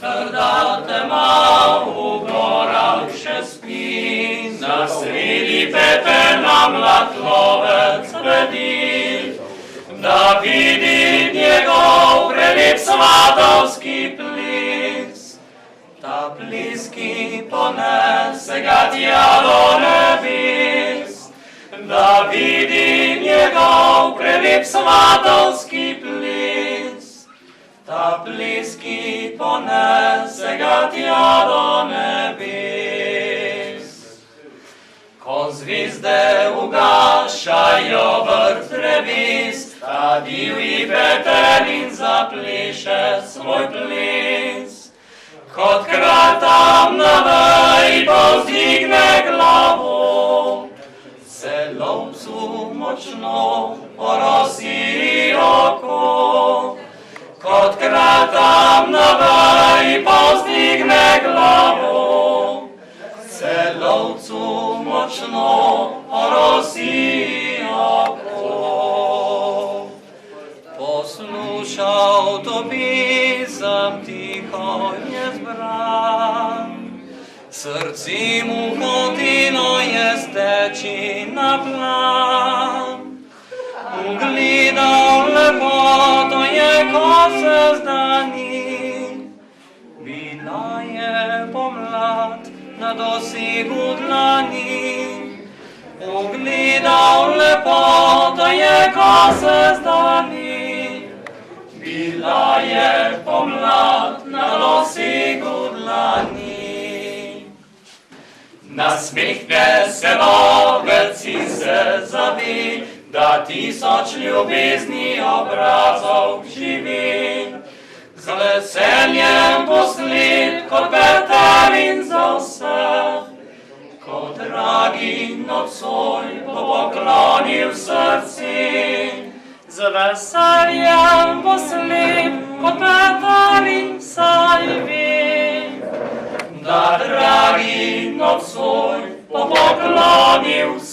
Tvrda tema v gorah še spi, na sredi petelna mlad lovec bedi, da vidi njegov prelep svatovski plis. Ta plis, ki ponese ga tja do nebes, da vidi njegov prelep svatovski plis. Ta plis, ki ponese ga tja do nebes. Ko zvizde ugašajo vrt drevis, ta divji petelin zapleše svoj ples. Kot kralj tam na veji povzdigne glavo, se lovcu močno orosi oko. Kot kralj tam na veji povzdigne glavo, se lovcu močno orosi oko. Poslušal to pisem tiho je zbran, srci mu hotilo je steči na plan. Ugledal lepoto je, ko se zdani, bila je pomlad na dosegu dlani. Ugledal lepoto je, ko se zdani, bila je pomlad na dosegu dlani. Nasmehne se lovec in se zavi, da tisoč ljubezni obrazov živi. Z veseljem posled kot petelin za vse, ko dragi nocoj bo poklonil srci. Z veseljem posled kot petelin saj ve, da dragi nocoj bo poklonil srci.